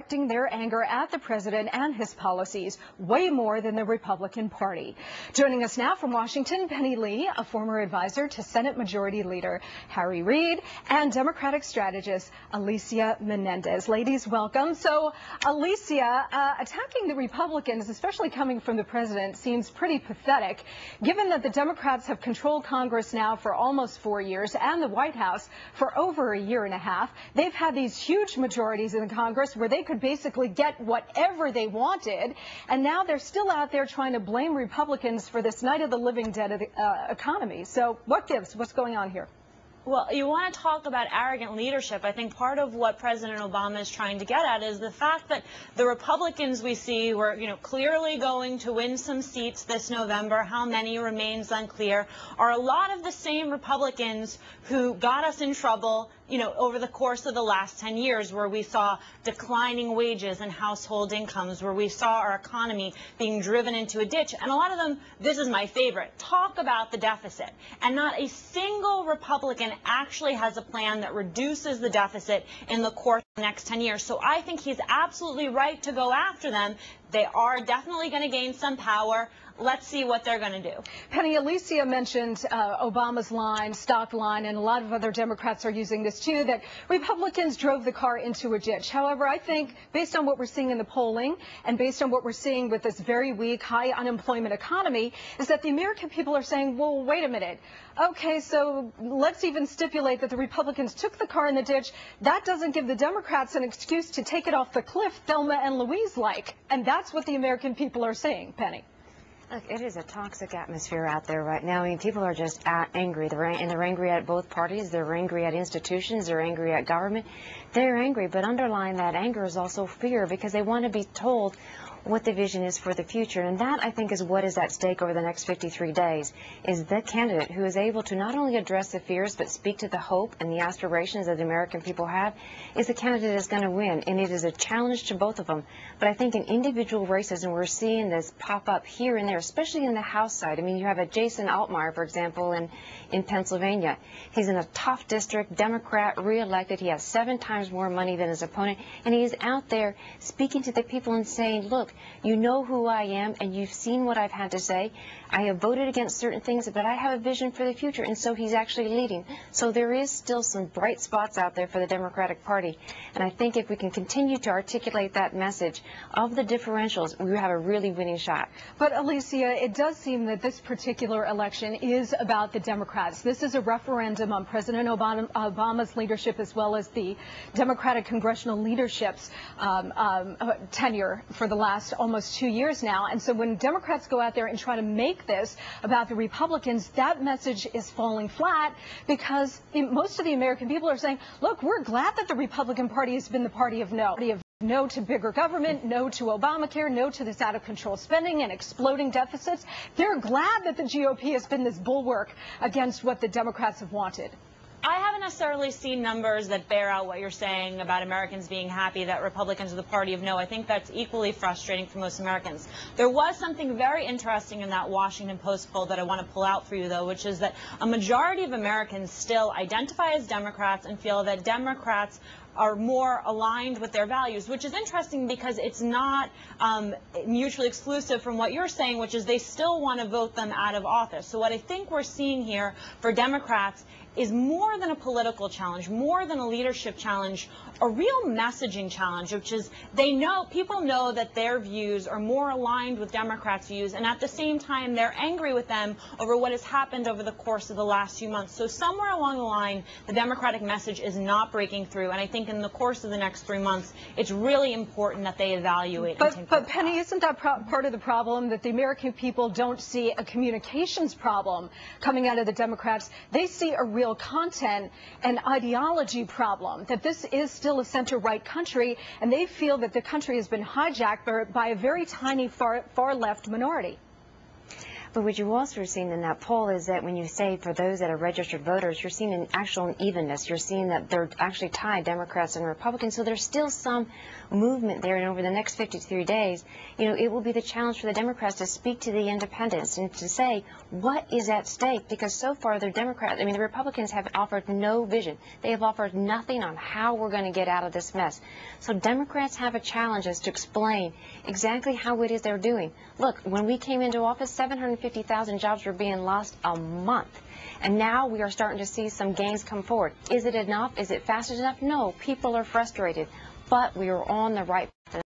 directing their anger at the president and his policies way more than the Republican Party. Joining us now from Washington, Penny Lee, a former advisor to Senate Majority Leader Harry Reid, and Democratic strategist Alicia Menendez. Ladies, welcome. So, Alicia, attacking the Republicans, especially coming from the president, seems pretty pathetic, given that the Democrats have controlled Congress now for almost 4 years and the White House for over a year and a half. They've had these huge majorities in the Congress where they could basically get whatever they wanted, and now they're still out there trying to blame Republicans for this night of the living dead of the economy. So what gives? What's going on here? Well, you want to talk about arrogant leadership. I think part of what President Obama is trying to get at is the fact that the Republicans we see were, clearly going to win some seats this November. How many remains unclear. Are a lot of the same Republicans who got us in trouble, over the course of the last 10 years, where we saw declining wages and household incomes, where we saw our economy being driven into a ditch. And a lot of them, this is my favorite, talk about the deficit. And not a single Republican actually has a plan that reduces the deficit in the course of the next 10 years. So I think he's absolutely right to go after them. They are definitely going to gain some power. Let's see what they're going to do. Penny, Alicia mentioned Obama's line, stock line, and a lot of other Democrats are using this too, that Republicans drove the car into a ditch. However, I think based on what we're seeing in the polling and based on what we're seeing with this very weak, high unemployment economy, is that the American people are saying, well, wait a minute. Okay, so let's even stipulate that the Republicans took the car in the ditch. That doesn't give the Democrats an excuse to take it off the cliff, Thelma and Louise like. And that's what the American people are saying, Penny. Look, it is a toxic atmosphere out there right now. I mean, people are just angry. They're angry at both parties. They're angry at institutions. They're angry at government. They're angry, but underlying that anger is also fear, because they want to be told what the vision is for the future. And that, I think, is what is at stake over the next 53 days, is the candidate who is able to not only address the fears but speak to the hope and the aspirations that the American people have, is the candidate that's going to win. And it is a challenge to both of them. But I think in individual races, and we're seeing this pop up here and there, especially in the House side. I mean, you have a Jason Altmaier, for example, in Pennsylvania. He's in a tough district, Democrat, reelected. He has 7 times more money than his opponent. And he's out there speaking to the people and saying, look, you know who I am, and you've seen what I've had to say. I have voted against certain things, but I have a vision for the future, and so he's actually leading. So there is still some bright spots out there for the Democratic Party, and I think if we can continue to articulate that message of the differentials, we have a really winning shot. But Alicia, it does seem that this particular election is about the Democrats. This is a referendum on President Obama's leadership, as well as the Democratic congressional leadership's tenure for the last almost 2 years now. And so when Democrats go out there and try to make this about the Republicans, that message is falling flat, because most of the American people are saying, look, we're glad that the Republican Party has been the party of no. No to bigger government, no to Obamacare, no to this out-of-control spending and exploding deficits. They're glad that the GOP has been this bulwark against what the Democrats have wanted. I haven't necessarily seen numbers that bear out what you're saying about Americans being happy that Republicans are the party of no. I think that's equally frustrating for most Americans. There was something very interesting in that Washington Post poll that I want to pull out for you, though, which is that a majority of Americans still identify as Democrats and feel that Democrats are more aligned with their values, which is interesting because it's not mutually exclusive from what you're saying, which is they still want to vote them out of office. So what I think we're seeing here for Democrats is more than a political challenge, more than a leadership challenge, a real messaging challenge, which is people know that their views are more aligned with Democrats' views, and at the same time they're angry with them over what has happened over the course of the last few months. So somewhere along the line, the Democratic message is not breaking through, and I think in the course of the next 3 months, it's really important that they evaluate. But Penny, isn't that part of the problem, that the American people don't see a communications problem coming out of the Democrats? They see a real content and ideology problem, that this is still a center-right country, and they feel that the country has been hijacked by a very tiny far-left minority. But what you also are seeing in that poll is that when you say for those that are registered voters, you're seeing an actual evenness. You're seeing that they're actually tied, Democrats and Republicans. So there's still some movement there. And over the next 53 days, it will be the challenge for the Democrats to speak to the independents and to say what is at stake. Because so far, the Republicans have offered no vision. They have offered nothing on how we're going to get out of this mess. So Democrats have a challenge as to explain exactly how it is they're doing. Look, when we came into office, 750,000 jobs were being lost a month. And now we are starting to see some gains come forward. Is it enough? Is it fast enough? No. People are frustrated. But we are on the right path.